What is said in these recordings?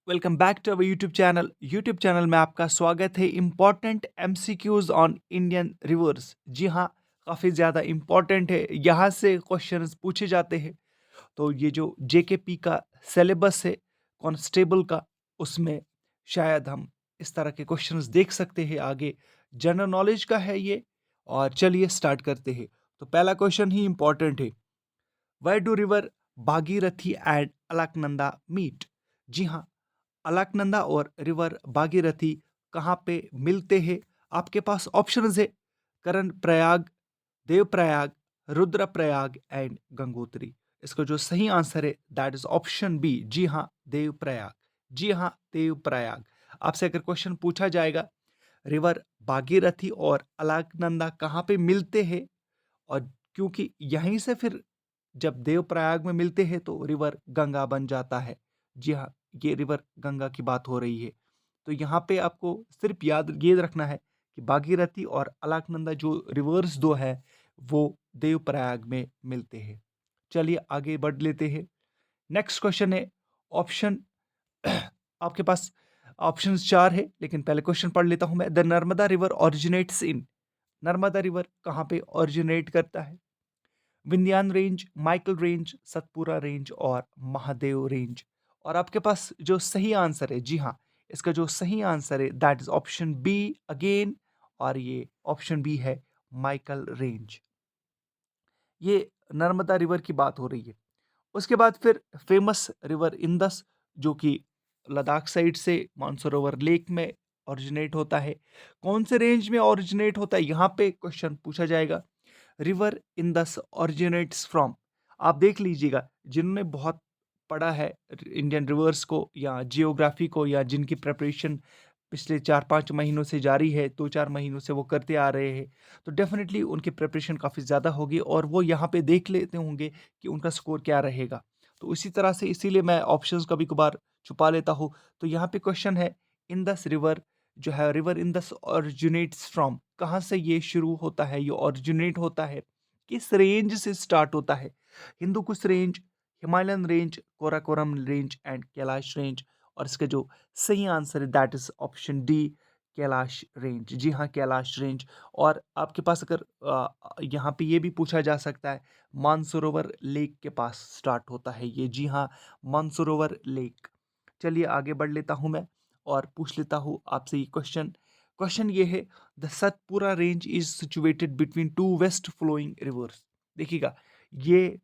Welcome back to our YouTube channel में आपका स्वागत है। Important MCQs on Indian rivers. जी हाँ, काफ़ी ज़्यादा इम्पॉर्टेंट है। यहाँ से क्वेश्चंस पूछे जाते हैं। तो ये जो जेकेपी का सिलेबस है कांस्टेबल का, उसमें शायद हम इस तरह के क्वेश्चंस देख सकते हैं आगे। जनरल नॉलेज का है ये। और चलिए स्टार्ट करते हैं। तो पहला क्वेश्चन ही इम्पॉर्टेंट है। Where do river Bhagirathi and Alaknanda meet? जी हाँ, अलकनंदा और रिवर भागीरथी कहाँ पे मिलते हैं? आपके पास ऑप्शंस है करण प्रयाग, देवप्रयाग, रुद्रप्रयाग एंड गंगोत्री। इसका जो सही आंसर है दैट इज ऑप्शन बी। जी हाँ, देवप्रयाग। जी हाँ, देवप्रयाग। आपसे अगर क्वेश्चन पूछा जाएगा रिवर भागीरथी और अलकनंदा कहाँ पे मिलते हैं, और क्योंकि यहीं से फिर जब देवप्रयाग में मिलते हैं तो रिवर गंगा बन जाता है। जी हाँ, ये रिवर गंगा की बात हो रही है। तो यहाँ पे आपको सिर्फ याद ये रखना है कि भागीरथी और अलकनंदा जो रिवर्स दो है वो देवप्रयाग में मिलते हैं। चलिए आगे बढ़ लेते हैं। नेक्स्ट क्वेश्चन है ऑप्शन आपके पास ऑप्शंस चार है, लेकिन पहले क्वेश्चन पढ़ लेता हूं मैं। The Narmada river originates in. Narmada river कहाँ पे ओरिजिनेट करता है? Vindhyan range, Michael range, Satpura range और महादेव रेंज। और आपके पास जो सही आंसर है, जी हाँ, इसका जो सही आंसर है that is option B again. और ये ऑप्शन बी है माइकल रेंज। ये नर्मदा रिवर की बात हो रही है। उसके बाद फिर फेमस रिवर इंदस, जो कि लद्दाख साइड से मानसरोवर लेक में ओरिजिनेट होता है। कौन से रेंज में ओरिजिनेट होता है, यहाँ पे क्वेश्चन पूछा जाएगा। River Indus originates from. आप देख लीजिएगा, जिन्होंने बहुत पढ़ा है इंडियन रिवर्स को या जियोग्राफी को, या जिनकी प्रिपरेशन पिछले 4-5 महीनों से जारी है, 2-4 महीनों से वो करते आ रहे हैं, तो डेफिनेटली उनकी प्रिपरेशन काफ़ी ज़्यादा होगी और वो यहाँ पे देख लेते होंगे कि उनका स्कोर क्या रहेगा। तो इसी तरह से इसीलिए मैं ऑप्शंस कभी कभार छुपा लेता हूँ। तो यहाँ पे क्वेश्चन है इंदस रिवर जो है, रिवर इंदस ओरिजिनेट्स फ्रॉम, कहाँ से ये शुरू होता है, ये ओरिजिनेट होता है, किस रेंज से स्टार्ट होता है? Hindu Kush range, Himalayan range, Karakoram range and Kailash range. और इसका जो सही आंसर है that is option D, Kailash range. जी हाँ, कैलाश रेंज। और आपके पास अगर यहाँ पे ये भी पूछा जा सकता है, मानसरोवर लेक के पास स्टार्ट होता है ये। जी हाँ, मानसरोवर लेक। चलिए आगे बढ़ लेता हूँ मैं और पूछ लेता हूँ आपसे ये क्वेश्चन। क्वेश्चन ये है, the Satpura range is situated between two west flowing rivers. देखिएगा, ये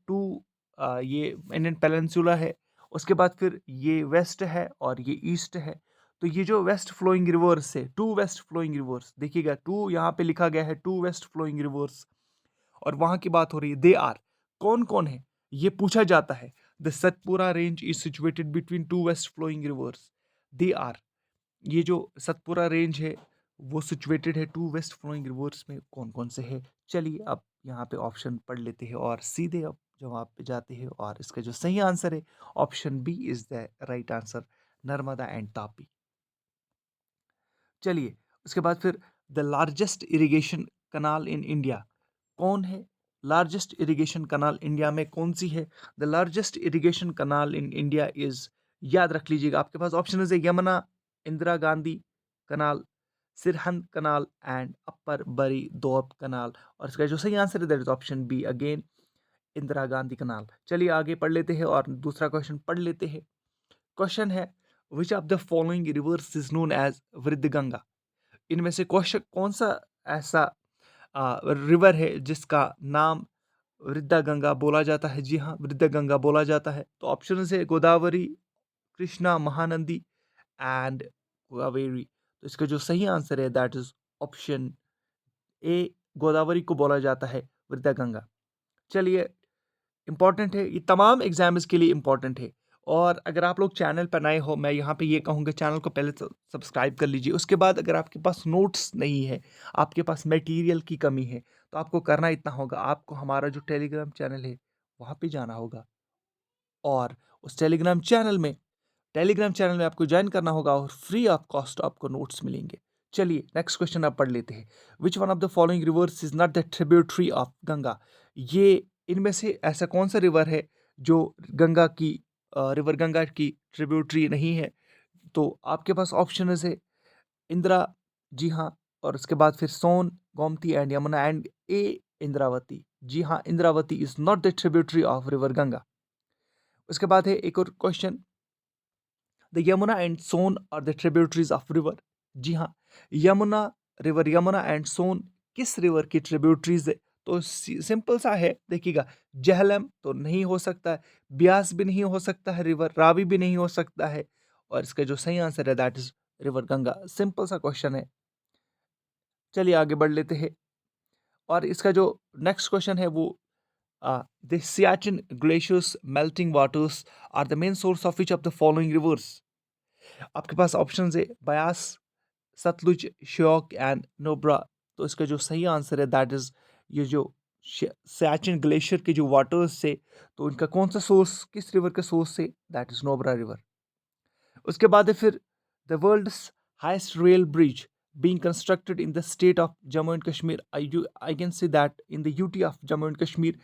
ये इंडियन पेनिनसुला है। उसके बाद फिर ये वेस्ट है और ये ईस्ट है। तो ये जो वेस्ट फ्लोइंग रिवर्स है, टू वेस्ट फ्लोइंग रिवर्स, देखिएगा टू यहाँ पे लिखा गया है, टू वेस्ट फ्लोइंग रिवर्स। और वहां की बात हो रही है, दे आर, कौन कौन है ये पूछा जाता है। The Satpura range is situated between two west flowing rivers. They are, ये जो सतपुरा रेंज है वो सिचुएटेड है टू वेस्ट फ्लोइंग रिवर्स में। कौन कौन से है? चलिए अब यहाँ पे ऑप्शन पढ़ लेते हैं और सीधे अब जवाब पे जाते हैं। और इसका जो सही आंसर है option B is the right answer, Narmada and Tapi. चलिए उसके बाद फिर the largest irrigation canal in India कौन है? लार्जेस्ट इरिगेशन कनाल इंडिया में कौन सी है? The largest irrigation canal in India is, याद रख लीजिएगा, आपके पास ऑप्शन है Yamuna, Indira Gandhi canal, Sirhind canal and upper Bari Doab canal. और इसका जो सही आंसर है that is option B again, Indira Gandhi canal. चलिए आगे पढ़ लेते हैं और दूसरा क्वेश्चन पढ़ लेते हैं। क्वेश्चन है, which of the following rivers is known as Vriddhaganga? इनमें से क्वेश्चन कौन सा ऐसा रिवर है जिसका नाम वृद्धा गंगा बोला जाता है? जी हाँ, वृद्धा गंगा बोला जाता है। तो ऑप्शन है गोदावरी, कृष्णा, महानंदी एंड कावेरी। तो इसका जो सही आंसर है दैट इज ऑप्शन ए, गोदावरी को बोला जाता है वृद्धा गंगा। चलिए, इंपॉर्टेंट है, ये तमाम एग्जाम्स के लिए इंपॉर्टेंट है। और अगर आप लोग चैनल पर नए हो, मैं यहाँ पे ये कहूँगा चैनल को पहले तो सब्सक्राइब कर लीजिए। उसके बाद अगर आपके पास नोट्स नहीं है, आपके पास मटेरियल की कमी है, तो आपको करना इतना होगा, आपको हमारा जो टेलीग्राम चैनल है वहाँ पे जाना होगा। और उस टेलीग्राम चैनल में आपको ज्वाइन करना होगा और फ्री ऑफ कॉस्ट आपको नोट्स मिलेंगे। चलिए नेक्स्ट क्वेश्चन आप पढ़ लेते हैं। Which one of the following rivers is not the tributary of Ganga? ये इनमें से ऐसा कौन सा रिवर है जो गंगा की रिवर गंगा की ट्रिब्यूटरी नहीं है? तो आपके पास ऑप्शन है इंदिरा, जी हाँ, और उसके बाद फिर Son, Gomti and Yamuna and a Indravati. जी हाँ, Indravati is not the tributary of river Ganga. उसके बाद है एक और question, the Yamuna and Son are the tributaries of river. जी हाँ, यमुना, रिवर यमुना एंड सोन किस रिवर की ट्रिब्यूटरीज है? तो सिंपल सा है, देखिएगा, जहलम तो नहीं हो सकता है, ब्यास भी नहीं हो सकता है, रिवर रावी भी नहीं हो सकता है, और इसका जो सही आंसर है that is river Ganga. Simple सा क्वेश्चन है। चलिए आगे बढ़ लेते हैं, और इसका जो नेक्स्ट क्वेश्चन है वो the Siachen glaciers melting waters are the main source of which of the following rivers. आपके पास ऑप्शन है बयास, सतलुज, श्योक एंड नोब्रा। तो इसका जो सही आंसर है दैट इज ये जो सियाचिन ग्लेशियर के जो वाटर्स से, तो इनका कौन सा सोर्स, किस रिवर का सोर्स से, दैट इज नोब्रा रिवर। उसके बाद है फिर the world's highest rail bridge being constructed in the state of Jammu and Kashmir. I can say that in the UT of Jammu and Kashmir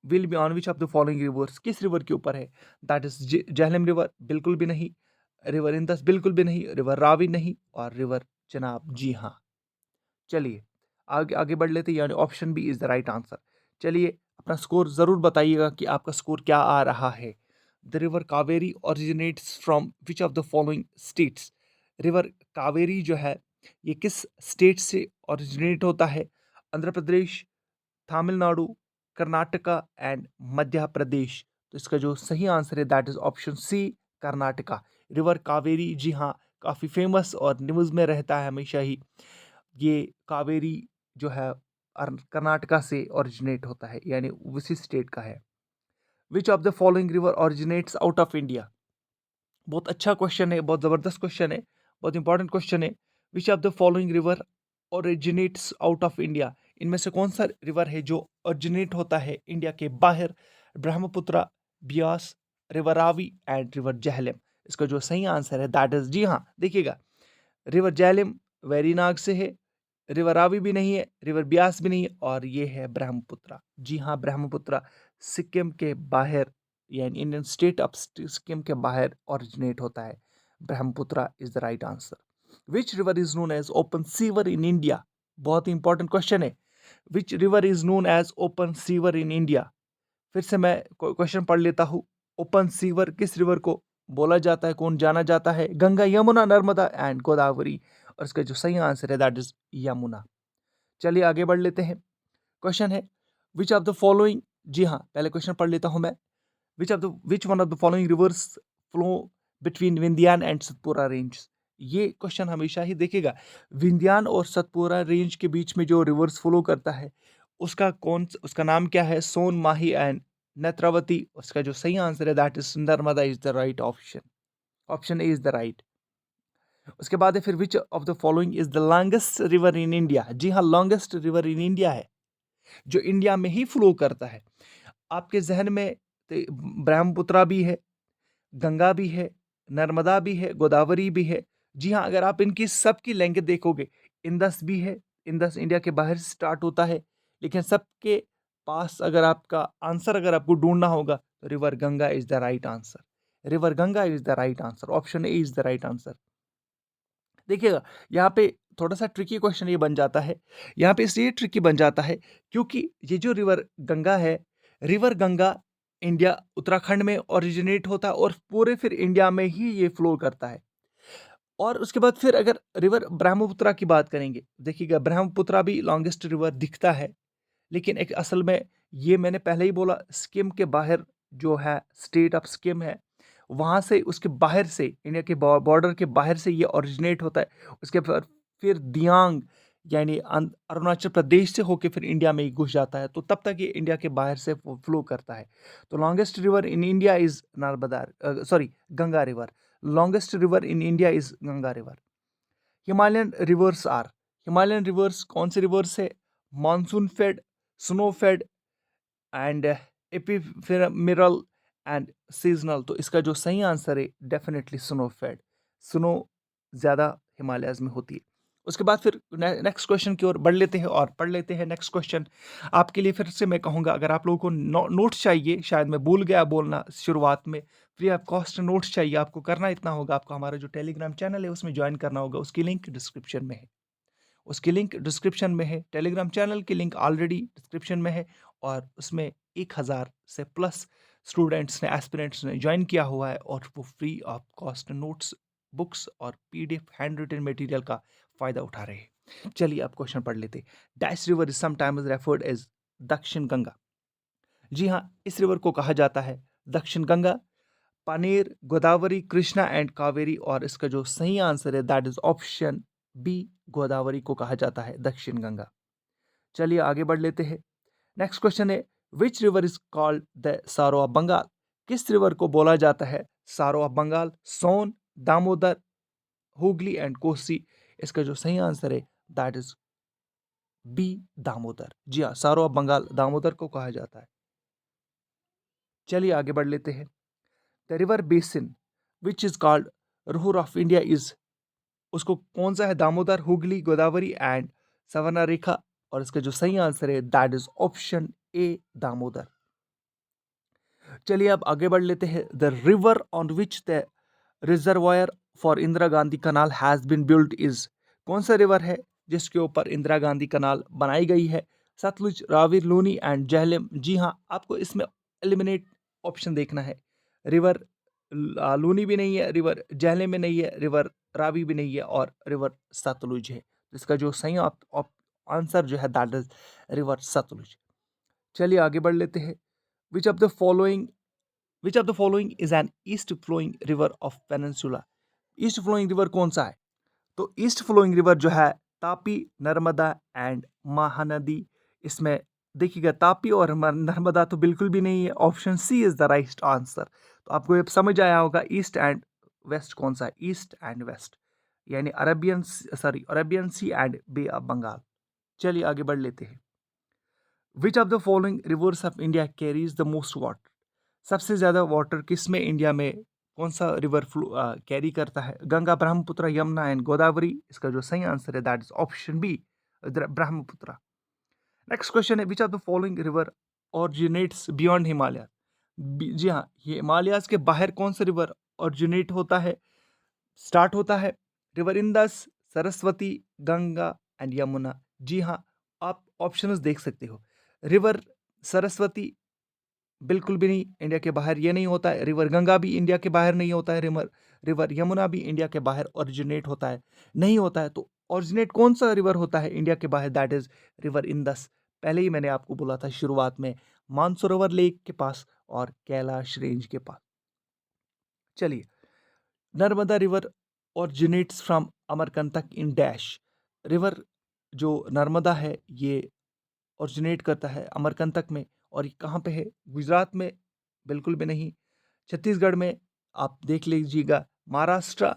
will be on which of the following rivers? किस river के ऊपर है? That is Jhelum river, बिल्कुल भी नहीं, river Indus बिल्कुल भी नहीं, रिवर रावी नहीं, और रिवर चनाब। जी हाँ। चलिए आगे आगे बढ़ लेते हैं, यानी option B is the right answer. चलिए अपना स्कोर जरूर बताइएगा कि आपका स्कोर क्या आ रहा है। The river Kaveri originates from which of the following states. River Kaveri जो है ये किस स्टेट से ओरिजिनेट होता है? आंध्र प्रदेश, तमिलनाडु, कर्नाटका एंड मध्य प्रदेश। तो इसका जो सही आंसर है that is option C, Karnataka. River Kaveri, जी हाँ, काफ़ी फेमस और न्यूज़ में रहता है हमेशा ही। ये कावेरी जो है कर्नाटका से ओरिजिनेट होता है, यानी उसी स्टेट का है। Which of the following river originates out of India. बहुत अच्छा क्वेश्चन है, बहुत ज़बरदस्त क्वेश्चन है, बहुत इंपॉर्टेंट क्वेश्चन है। Which of the following river originates out of India. इनमें से कौन सा रिवर है जो ओरिजिनेट होता है इंडिया के बाहर? Brahmaputra, Beas, river Ravi and river Jhelum. इसका जो सही आंसर है दैट इज, जी हाँ, देखिएगा, रिवर जहलम वेरीनाग से है, रिवर रावी भी नहीं है, रिवर ब्यास भी नहीं है, और ये है ब्रह्मपुत्र। जी हाँ, ब्रह्मपुत्र सिक्किम के बाहर, यानी इंडियन स्टेट ऑफ सिक्किम के बाहर ओरिजिनेट होता है। Brahmaputra is the right answer. Which river is known as open sewer in India. बहुत ही इंपॉर्टेंट क्वेश्चन है। Which river is known as open sewer in India. फिर से मैं क्वेश्चन पढ़ लेता हूँ। ओपन सीवर किस रिवर को बोला जाता है, कौन जाना जाता है? गंगा, यमुना, नर्मदा एंड गोदावरी, और इसका जो सही आंसर है दैट इज यमुना। चलिए आगे बढ़ लेते हैं। क्वेश्चन है विच ऑफ द फॉलोइंग, जी हाँ, पहले क्वेश्चन पढ़ लेता हूं मैं। Which one of the following reverse flow between Vindhyan and Satpura range. ये क्वेश्चन हमेशा ही देखिएगा, विंध्यान और सतपुरा रेंज के बीच में जो रिवर्स फ्लो करता है उसका नाम क्या है? सोन, माही एंड नेत्रावती। उसका जो सही आंसर है that is Narmada is the right option. Option A is the right. उसके बाद है फिर which of the following is the longest river in India. जी हाँ, लॉन्गेस्ट रिवर इन इंडिया है जो इंडिया में ही फ्लो करता है। आपके जहन में ब्रह्मपुत्रा भी है, गंगा भी है, नर्मदा भी है, गोदावरी भी है। जी हाँ, अगर आप इनकी सबकी लेंथ देखोगे, इंदस भी है, इंदस इंडिया के बाहर से स्टार्ट होता है, लेकिन सबके पास अगर आपका आंसर अगर आपको ढूंढना होगा तो river Ganga is the right answer. River Ganga is the right answer. Option A is the right answer. देखिएगा, यहाँ पे थोड़ा सा ट्रिकी क्वेश्चन ये बन जाता है। यहाँ पे इसलिए ट्रिकी बन जाता है क्योंकि ये जो रिवर गंगा है, रिवर गंगा इंडिया उत्तराखंड में ओरिजिनेट होता है और पूरे फिर इंडिया में ही ये फ्लो करता है। और उसके बाद फिर अगर रिवर ब्रह्मपुत्रा की बात करेंगे, देखिएगा, ब्रह्मपुत्रा भी लॉन्गेस्ट रिवर दिखता है, लेकिन एक असल में ये मैंने पहले ही बोला, सिक्किम के बाहर जो है स्टेट ऑफ सिक्किम है, वहाँ से उसके बाहर से इंडिया के बॉर्डर के बाहर से ये ओरिजिनेट होता है। उसके बाद फिर दियांग यानी अरुणाचल प्रदेश से होके फिर इंडिया में ही घुस जाता है, तो तब तक ये इंडिया के बाहर से फ्लो करता है। तो longest river in India is Narmada, sorry, Ganga river. Longest river in India is Ganga river. Himalayan rivers are, Himalayan rivers कौन से रिवर्स है? Monsoon fed, snow fed and ephemeral and seasonal. तो इसका जो सही आंसर है डेफिनेटली स्नो फेड। स्नो ज़्यादा हिमालयस में होती है। उसके बाद फिर नेक्स्ट क्वेश्चन की ओर बढ़ लेते हैं और पढ़ लेते हैं नेक्स्ट क्वेश्चन। आपके लिए फिर से मैं कहूँगा, अगर आप लोगों को नोट्स चाहिए, शायद मैं भूल गया बोलना शुरुआत में, फ्री ऑफ कॉस्ट नोट्स चाहिए, आपको करना इतना होगा, आपको हमारा जो टेलीग्राम चैनल है उसमें ज्वाइन करना होगा। उसकी लिंक डिस्क्रिप्शन में है, उसकी लिंक डिस्क्रिप्शन में है। टेलीग्राम चैनल की लिंक ऑलरेडी डिस्क्रिप्शन में है और उसमें 1000 से प्लस स्टूडेंट्स ने, एस्पिरेंट्स ने ज्वाइन किया हुआ है और वो free of cost notes, books और पीडीएफ हैंड रिटन मटेरियल का फायदा उठा रहे हैं। चलिए अब क्वेश्चन पढ़ लेते हैं। Dash river is sometimes referred as Dakshin Ganga. जी हाँ, इस रिवर को कहा जाता है दक्षिण गंगा, पानीर, गोदावरी, कृष्णा एंड कावेरी, और इसका जो सही आंसर है that is option B, Godavari को कहा जाता है दक्षिण गंगा। चलिए आगे बढ़ लेते हैं। नेक्स्ट क्वेश्चन है, which river is called the sorrow of Bengal. किस रिवर को बोला जाता है sorrow of Bengal? Son, Damodar, Hooghly and Kosi. इसका जो सही आंसर है दैट इज बी, दामोदर। जी हाँ, सारो ऑफ बंगाल दामोदर को कहा जाता है। चलिए आगे बढ़ लेते हैं। The river basin which is called Ruhr of India is, उसको कौन सा है? दामोदर, हुगली, गोदावरी एंड सवर्णा रेखा, और इसका जो सही आंसर है that is option A, Damodar. चलिए अब आगे बढ़ लेते हैं। The river on which the reservoir for Indira Gandhi canal has been built is, कौन सा रिवर है जिसके ऊपर इंदिरा गांधी कनाल बनाई गई है? सतलुज, रावी, लूनी एंड झेलम। जी हाँ, आपको इसमें एलिमिनेट ऑप्शन देखना है। रिवर लूनी भी नहीं है, रिवर झेलम में नहीं है, रिवर रावी भी नहीं है और रिवर सतलुज है। इसका जो सही आंसर जो है दैट इज रिवर सतलुज। चलिए आगे बढ़ लेते हैं। Which of the following which of the following is an east flowing river of peninsula. East flowing river कौन सा है? तो ईस्ट फ्लोइंग रिवर जो है तापी, नर्मदा एंड महानदी। इसमें देखिएगा, तापी और नर्मदा तो बिल्कुल भी नहीं है। Option C is the right answer. तो आपको ये समझ आया होगा ईस्ट एंड वेस्ट कौन सा है, ईस्ट एंड वेस्ट, यानी Arabian sea and bay of Bengal. चलिए आगे बढ़ लेते हैं। Which of the following rivers of India carries the most water. सबसे ज्यादा वाटर किस में, इंडिया में कौन सा रिवर कैरी करता है? गंगा, ब्रह्मपुत्र, यमुना एंड गोदावरी। इसका जो सही आंसर है that is option B, Brahmaputra. Next question है, which of the following river originates beyond Himalaya. जी हाँ, हिमालयाज के बाहर कौन सा रिवर ऑरिजिनेट होता है, स्टार्ट होता है? River Indus, Saraswati, Ganga and Yamuna. जी हाँ, आप ऑप्शंस देख सकते हो। रिवर सरस्वती बिल्कुल भी नहीं, इंडिया के बाहर ये नहीं होता है। रिवर गंगा भी इंडिया के बाहर नहीं होता है। रिवर यमुना भी इंडिया के बाहर ओरिजिनेट होता है, नहीं होता है। तो ओरिजिनेट कौन सा रिवर होता है इंडिया के बाहर? That is river Indus. पहले ही मैंने आपको बोला था शुरुआत में, मानसरोवर लेक के पास और कैलाश रेंज के पास। चलिए, Narmada river originates from Amarkantak in dash. River जो नर्मदा है ये ओरिजिनेट करता है अमरकंटक में, और ये कहाँ पे है? गुजरात में बिल्कुल भी नहीं, छत्तीसगढ़ में, आप देख लीजिएगा, महाराष्ट्र,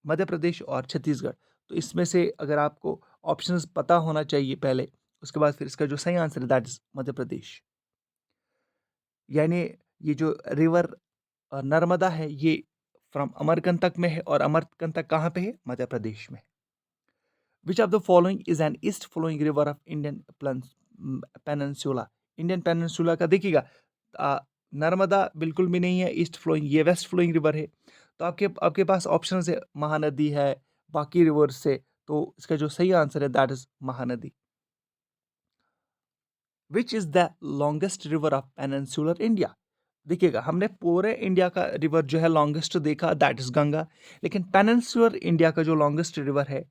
मध्य प्रदेश और छत्तीसगढ़। तो इसमें से अगर आपको ऑप्शंस पता होना चाहिए पहले, उसके बाद फिर इसका जो सही आंसर है दैट इज मध्य प्रदेश। यानी ये जो रिवर नर्मदा है ये फ्रॉम अमरकंटक में है, और अमरकंटक कहाँ पे है? मध्य प्रदेश में। Which of the following is an east flowing river of Indian peninsula. Indian peninsula का देखिएगा, नर्मदा बिल्कुल भी नहीं है ईस्ट फ्लोइंग, ये वेस्ट फ्लोइंग रिवर है। तो आपके पास ऑप्शन है, महानदी है, बाकी रिवर से। तो इसका जो सही आंसर है that is Mahanadi. Which is the longest river of peninsular India. देखिएगा, हमने पूरे इंडिया का रिवर जो है लॉन्गेस्ट देखा, दैट इज गंगा। लेकिन पेनिनसुलर इंडिया का जो लॉन्गेस्ट रिवर है,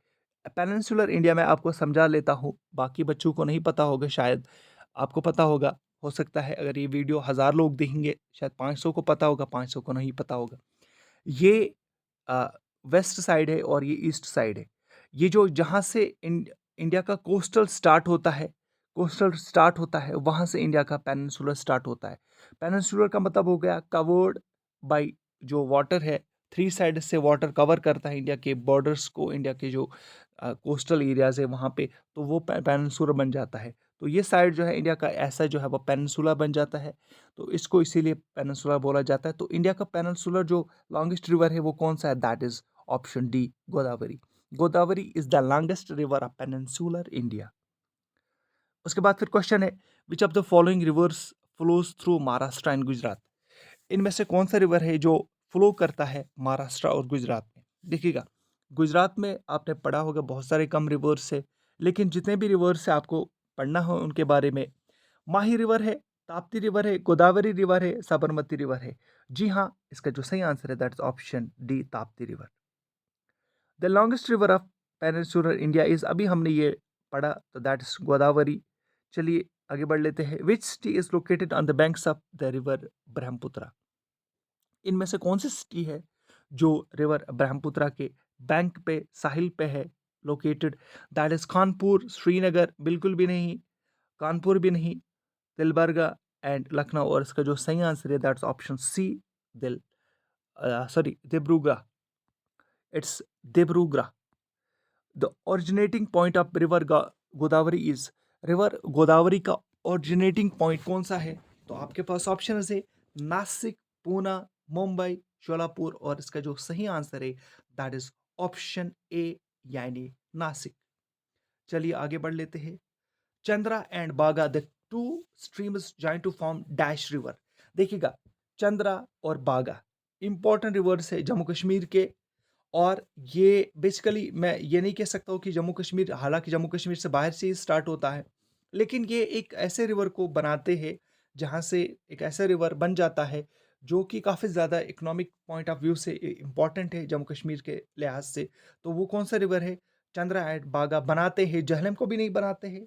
पेनिनसुलर इंडिया में आपको समझा लेता हूँ, बाकी बच्चों को नहीं पता होगा, शायद आपको पता होगा। हो सकता है अगर ये वीडियो 1000 लोग देखेंगे, शायद 500 को पता होगा, 500 को नहीं पता होगा। ये वेस्ट साइड है और ये ईस्ट साइड है। ये जो जहाँ से इंडिया का कोस्टल स्टार्ट होता है, वहाँ से इंडिया का पेनिनसुलर स्टार्ट होता है। पेनिनसुलर का मतलब हो गया कवर्ड बाई जो वाटर है, थ्री साइड से वाटर कवर करता है इंडिया के बॉर्डर्स को, इंडिया के जो कोस्टल एरियाज है वहाँ पे, तो वो पेनिनसुलर बन जाता है। तो ये साइड जो है इंडिया का, ऐसा जो है वो पेनिनसुला बन जाता है। तो इसको इसीलिए पेनिनसुला बोला जाता है। तो इंडिया का पेनिनसुलर जो लॉन्गेस्ट रिवर है वो कौन सा है? That is option D, Godavari. Godavari is the longest river of peninsular India. उसके बाद फिर क्वेश्चन है, which of the following reverse flows through Maharashtra and Gujarat. इनमें से कौन सा रिवर है जो फ्लो करता है महाराष्ट्र और गुजरात में। देखिएगा, गुजरात में आपने पढ़ा होगा बहुत सारे कम रिवर्स है, लेकिन जितने भी रिवर्स है आपको पढ़ना हो उनके बारे में। माही रिवर है, ताप्ती रिवर है, गोदावरी रिवर है, साबरमती रिवर है। जी हाँ, इसका जो सही आंसर है that is option D, Tapti river. The longest river of peninsular India is, अभी हमने ये पढ़ा तो दैट इज गोदावरी। चलिए आगे बढ़ लेते हैं। Which city is located on the banks of the river Brahmaputra. इनमें से कौन सी सिटी है जो रिवर ब्रह्मपुत्र के बैंक पे, साहिल पे है located. That is Kanpur, Srinagar बिल्कुल भी नहीं, कानपुर भी नहीं, दिलबर्गा एंड लखनऊ। और इसका जो सही आंसर है दैट्स ऑप्शन सी, दिल sorry Dibrugarh, it's Dibrugarh. The originating point of river Godavari is, river Godavari का ओरिजिनेटिंग पॉइंट कौन सा है। तो आपके पास ऑप्शन है नासिक, पूना, मुंबई, शोलापुर। और इसका जो सही आंसर है दैट इज ऑप्शन ए, यानी नासिक। चलिए आगे बढ़ लेते हैं। Chandra and Bhaga the two streams join to form dash river. देखिएगा, चंद्रा और बागा इंपॉर्टेंट रिवर्स है जम्मू कश्मीर के। और ये बेसिकली मैं ये नहीं कह सकता हूँ कि जम्मू कश्मीर, हालांकि जम्मू कश्मीर से बाहर से ही स्टार्ट होता है, लेकिन ये एक ऐसे रिवर को बनाते हैं जहाँ से एक ऐसा रिवर बन जाता है जो कि काफ़ी ज़्यादा इकोनॉमिक पॉइंट ऑफ व्यू से इम्पॉर्टेंट है जम्मू कश्मीर के लिहाज से। तो वो कौन सा रिवर है, चंद्रा एंड बागा बनाते हैं। जहलम को भी नहीं बनाते हैं,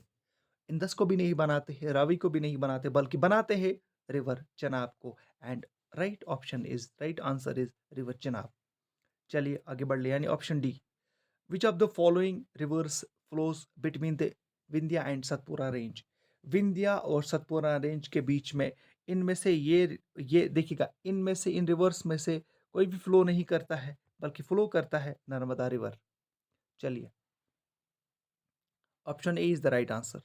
इंदस को भी नहीं बनाते हैं, रावी को भी नहीं बनाते, बल्कि बनाते हैं रिवर चनाब को। And right answer is river Chenab. चलिए आगे बढ़ ले, यानी option D. Which of the following reverse flows between the Vindhya and Satpura range. Vindhya और सतपुरा रेंज के बीच में इनमें से ये देखिएगा, इनमें से इन रिवर्स में से कोई भी फ्लो नहीं करता है, बल्कि फ्लो करता है नर्मदा रिवर। चलिए option A is the right answer.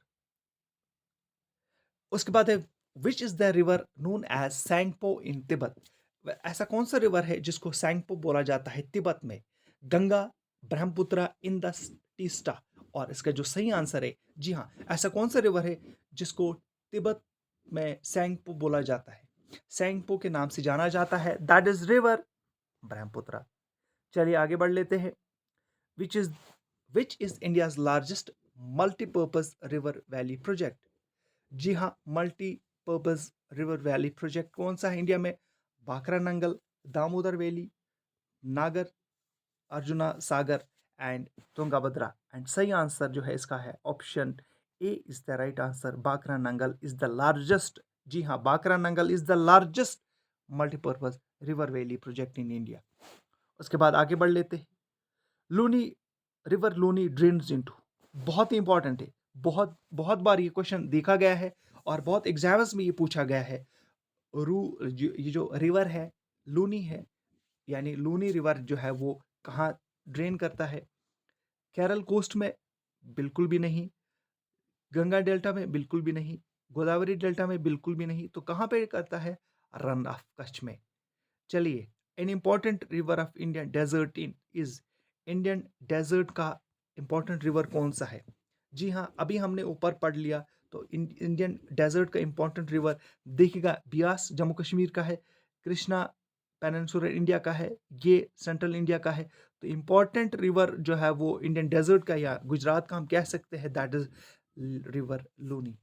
उसके बाद है, which is the river known as Tsangpo in Tibet. ऐसा कौन सा रिवर है जिसको सैंगपो बोला जाता है तिब्बत में। गंगा, ब्रह्मपुत्र, इंदस, टीस्टा। और इसका जो सही आंसर है, जी हाँ, ऐसा कौन सा रिवर है जिसको तिब्बत में सैंगपो बोला जाता है, सैंगपो के नाम से जाना जाता है, दैट इज रिवर ब्रह्मपुत्र। चलिए आगे बढ़ लेते हैं। Which is which is India's largest multipurpose river valley project. जी हाँ, मल्टीपर्पज रिवर वैली प्रोजेक्ट कौन सा है इंडिया में। Bhakra Nangal, Damodar valley, Nagarjuna Sagar and Tungabhadra. And सही आंसर जो है इसका है option A is the right answer. Bhakra Nangal is the largest, जी हाँ, Bhakra Nangal is the largest multipurpose river valley project in India. उसके बाद आगे बढ़ लेते हैं। Luni river Luni drains into, बहुत ही इंपॉर्टेंट है, बहुत बहुत बार ये क्वेश्चन देखा गया है और बहुत एग्जाम्स में ये पूछा गया है। ये जो रिवर है लूनी है, यानी लूनी रिवर जो है वो कहाँ ड्रेन करता है। केरल कोस्ट में बिल्कुल भी नहीं, गंगा डेल्टा में बिल्कुल भी नहीं, गोदावरी डेल्टा में बिल्कुल भी नहीं, तो कहाँ पे करता है, रन ऑफ कच्छ में। चलिए, an important river of Indian desert in is, Indian desert का इंपॉर्टेंट रिवर कौन सा है। जी हाँ, अभी हमने ऊपर पढ़ लिया तो इंडियन डेजर्ट का इंपॉर्टेंट रिवर देखिएगा, बियास जम्मू कश्मीर का है, कृष्णा पेनिनसुलर इंडिया का है, ये सेंट्रल इंडिया का है। तो इंपॉर्टेंट रिवर जो है वो इंडियन डेजर्ट का या गुजरात का हम कह सकते हैं, दैट इज रिवर लूनी।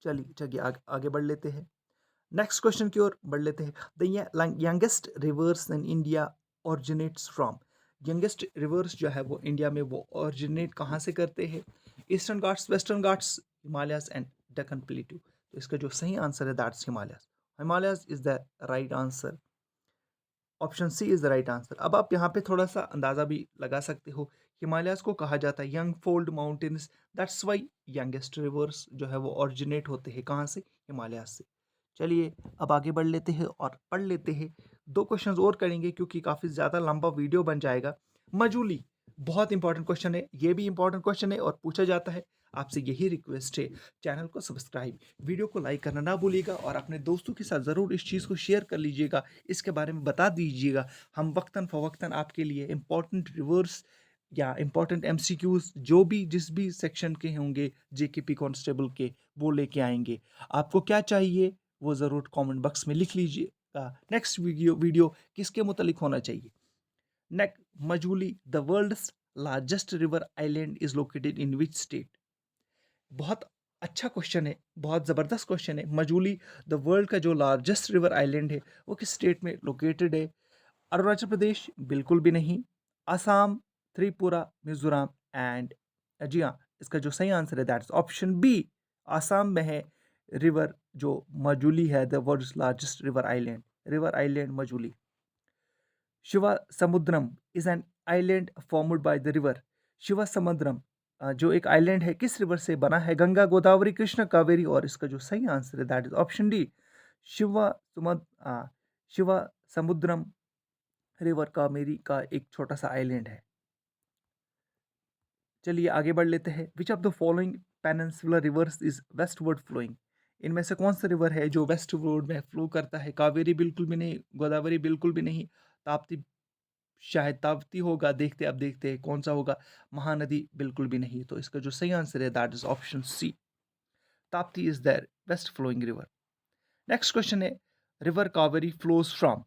चलिए चलिए आगे बढ़ लेते हैं, नेक्स्ट क्वेश्चन की ओर बढ़ लेते हैं। The youngest reverse in India originates from. Youngest reverse जो है वो इंडिया में वो ओरिजिनेट कहाँ से करते हैं। Eastern Ghats, Western Ghats, Himalayas and Deccan plateau. तो इसका जो सही आंसर है that's Himalayas. Himalayas is the right answer, option C is the right answer. अब आप यहाँ पे थोड़ा सा अंदाजा भी लगा सकते हो, हिमालयस को कहा जाता है young fold mountains, that's why youngest reverse जो है वो ओरिजिनेट होते हैं कहाँ से, हिमालयस से। चलिए अब आगे बढ़ लेते हैं और पढ़ लेते हैं, दो क्वेश्चंस और करेंगे क्योंकि काफ़ी ज़्यादा लंबा वीडियो बन जाएगा। मजूली बहुत इंपॉर्टेंट क्वेश्चन है, ये भी इंपॉर्टेंट क्वेश्चन है और पूछा जाता है आपसे यही रिक्वेस्ट है, चैनल को सब्सक्राइब, वीडियो को लाइक करना ना भूलिएगा और अपने दोस्तों के साथ ज़रूर इस चीज़ को शेयर कर लीजिएगा, इसके बारे में बता दीजिएगा। हम वक्तन फ़वक्तन आपके लिए इम्पोर्टेंट रिवर्स या इम्पोर्टेंट एमसीक्यूज़ जो भी जिस भी सेक्शन के होंगे जेकेपी कांस्टेबल के, वो लेके आएंगे। आपको क्या चाहिए वो ज़रूर कमेंट बॉक्स में लिख लीजिएगा। नेक्स्ट वीडियो किसके मुतालिक होना चाहिए? Next, Majuli the world's largest river island is located in which state? बहुत अच्छा क्वेश्चन है, बहुत ज़बरदस्त क्वेश्चन है। मजूली द वर्ल्ड का जो लार्जेस्ट रिवर आइलैंड है वो किस स्टेट में लोकेटेड है? अरुणाचल प्रदेश बिल्कुल भी नहीं, असम, त्रिपुरा, मिजोरम एंड, जी हाँ, इसका जो सही आंसर है दैट्स ऑप्शन बी, असम में है रिवर जो मजूली है, the world's largest river island Majuli. Shiva Samudram is an island formed by the river. Shiva Samudram जो एक आइलैंड है किस रिवर से बना है? गंगा, गोदावरी, कृष्णा, कावेरी, और इसका जो सही आंसर है that is option D, Shiva Shiva Samudram river Kaveri का एक छोटा सा आइलैंड है। चलिए आगे बढ़ लेते हैं। Which of the following peninsular rivers is westward flowing? इनमें से कौन सा रिवर है जो वेस्टवर्ड में फ्लो करता है? कावेरी बिल्कुल भी नहीं, गोदावरी बिल्कुल भी नहीं, ताप्ती शायद ताप्ती होगा, देखते अब देखते हैं कौन सा होगा, महानदी बिल्कुल भी नहीं। तो इसका जो सही आंसर है that is option C, Tapti is there west flowing river. Next question है, river Kaveri flows from,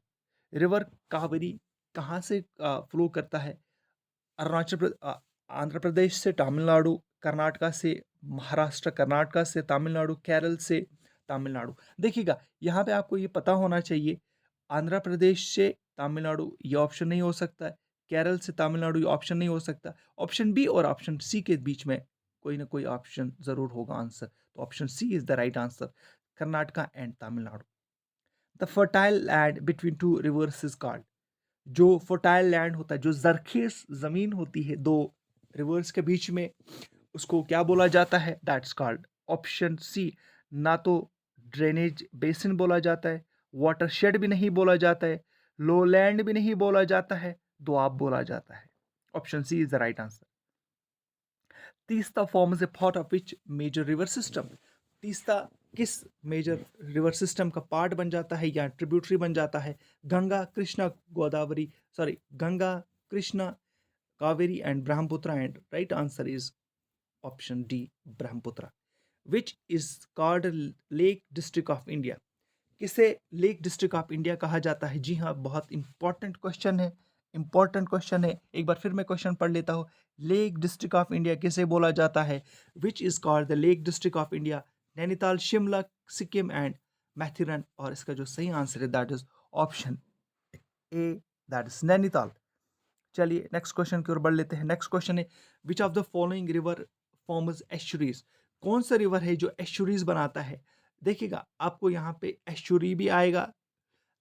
river Kaveri कहाँ से फ्लो करता है? आंध्र प्रदेश से, तमिलनाडु, कर्नाटका से, महाराष्ट्र, कर्नाटका से, तमिलनाडु, केरल से, तमिलनाडु। देखिएगा यहाँ पे आपको ये पता होना चाहिए, आंध्र प्रदेश से तमिलनाडु ये ऑप्शन नहीं हो सकता है, केरल से तमिलनाडु ये ऑप्शन नहीं हो सकता, ऑप्शन बी और ऑप्शन सी के बीच में कोई ना कोई ऑप्शन जरूर होगा आंसर, तो option C is the right answer, Karnataka and Tamil Nadu. The fertile land between two rivers is called, जो फर्टाइल लैंड होता है, जो जरखेज जमीन होती है दो रिवर्स के बीच में, उसको क्या बोला जाता है? दैट्स कॉल्ड ऑप्शन सी, ना तो ड्रेनेज बेसिन बोला जाता है, वाटर शेड भी नहीं बोला जाता है, लो लैंड भी नहीं बोला जाता है, दोआब बोला जाता है। Option C is the right answer. Teesta forms a part of which major river system? Teesta किस मेजर रिवर सिस्टम का पार्ट बन जाता है या ट्रिब्यूटरी बन जाता है? Ganga, Krishna, Godavari, sorry, Ganga, Krishna, Kaveri and Brahmaputra, and right answer is option D, Brahmaputra. Which is called lake district of India? किसे लेक डिस्ट्रिक्ट ऑफ इंडिया कहा जाता है? जी हाँ, बहुत इंपॉर्टेंट क्वेश्चन है, इंपॉर्टेंट क्वेश्चन है। एक बार फिर मैं क्वेश्चन पढ़ लेता हूँ, लेक डिस्ट्रिक्ट ऑफ इंडिया किसे बोला जाता है? Which is called the lake district of India? Nainital, Shimla, Sikkim and Matheran, और इसका जो सही आंसर है that is option A, that is Nainital. चलिए नेक्स्ट क्वेश्चन की ओर बढ़ लेते हैं। नेक्स्ट क्वेश्चन है, which of the following river forms estuaries? कौन सा रिवर है जो एस्चुरीज बनाता है? देखिएगा आपको यहाँ पे एस्चुरी भी आएगा,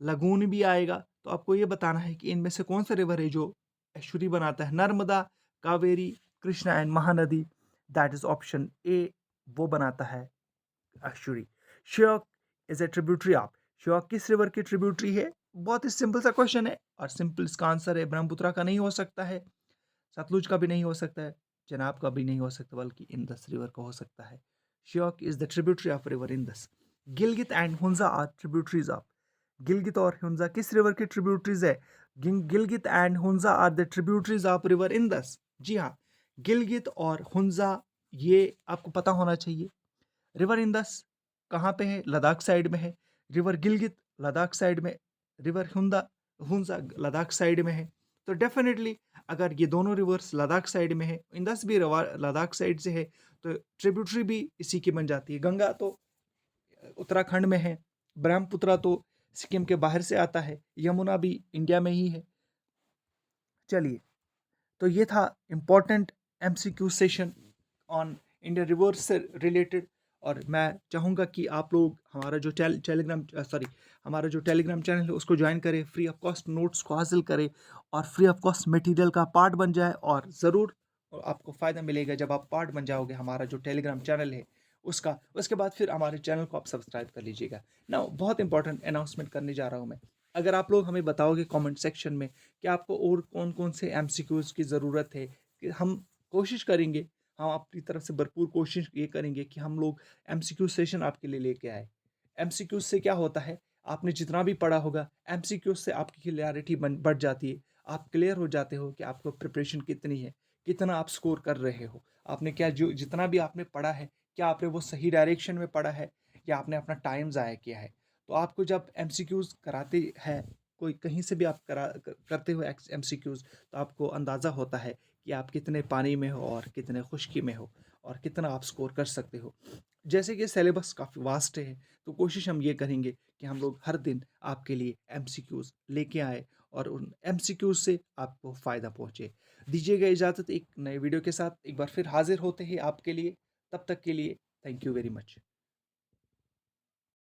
लगून भी आएगा, तो आपको ये बताना है कि इनमें से कौन सा रिवर है जो एस्चुरी बनाता है? Narmada, Kaveri, Krishna and Mahanadi, that is option ए, वो बनाता है estuary. Shyok is a tributary of, Shyok किस रिवर की ट्रिब्यूटरी है? बहुत ही सिंपल सा क्वेश्चन है और सिंपल इसका आंसर है ब्रह्मपुत्र का नहीं हो सकता है, सतलुज का भी नहीं हो सकता है, चनाब का भी नहीं हो सकता, बल्कि इंदस रिवर का हो सकता है। Shyok is the tributary of river Indus. Gilgit and Hunza are tributaries of, Gilgit और हुंजा किस रिवर की ट्रिब्यूटरीज है? Gilgit and Hunza are the tributaries of river Indus. जी हाँ, गिलगित और हुंजा, ये आपको पता होना चाहिए। रिवर इंदस कहाँ पे है? लद्दाख साइड में है। रिवर गिलगित लद्दाख साइड में, रिवर हुंजा लद्दाख साइड में है। तो डेफिनेटली अगर ये दोनों रिवर्स लद्दाख साइड में है, इंदस भी लद्दाख साइड से है, तो ट्रिब्यूटरी भी इसी की बन जाती है। गंगा तो उत्तराखंड में है, ब्रह्मपुत्र तो सिक्किम के बाहर से आता है, यमुना भी इंडिया में ही है। चलिए, तो ये था important MCQ session on Indian reverse से रिलेटेड, और मैं चाहूँगा कि आप लोग हमारा जो हमारा जो टेलीग्राम चैनल है उसको ज्वाइन करें, फ्री ऑफ कॉस्ट नोट्स को हासिल करें और फ्री ऑफ कॉस्ट मटेरियल का पार्ट बन जाए, और ज़रूर आपको फ़ायदा मिलेगा जब आप पार्ट बन जाओगे हमारा जो टेलीग्राम चैनल है उसका। उसके बाद फिर हमारे चैनल को आप सब्सक्राइब कर लीजिएगा ना। बहुत इंपॉर्टेंट अनाउंसमेंट करने जा रहा हूँ मैं, अगर आप लोग हमें बताओगे कमेंट सेक्शन में कि आपको और कौन कौन से एमसीक्यूज़ की ज़रूरत है, कि हम कोशिश करेंगे हम अपनी तरफ से भरपूर कोशिश ये करेंगे कि हम लोग एमसीक्यू सेशन आपके लिए लेके आए। एमसीक्यू से क्या होता है, आपने जितना भी पढ़ा होगा, एमसीक्यू से आपकी क्लियरिटी बढ़ जाती है। आप क्लियर हो जाते हो कि आपको प्रिपरेशन कितनी है, कितना आप स्कोर कर रहे हो। आपने क्या जो जितना भी आपने पढ़ा है, क्या आपने वो सही डायरेक्शन में पढ़ा है या आपने अपना टाइम ज़ाया किया है। तो आपको जब एमसीक्यूज़ कराते हैं, कोई कहीं से भी आप करते हो एमसीक्यूज़, तो आपको अंदाज़ा होता है कि आप कितने पानी में हो और कितने खुश्की में हो और कितना आप स्कोर कर सकते हो। जैसे कि सिलेबस काफ़ी वास्ट है, तो कोशिश हम ये करेंगे कि हम लोग हर दिन आपके लिए एमसीक्यूज़ लेके आएँ और उन एमसीक्यूज़ से आपको फ़ायदा पहुँचे। दीजिएगा इजाज़त, एक नए वीडियो के साथ एक बार फिर हाज़िर होते हैं आपके लिए। तब तक के लिए थैंक यू वेरी मच।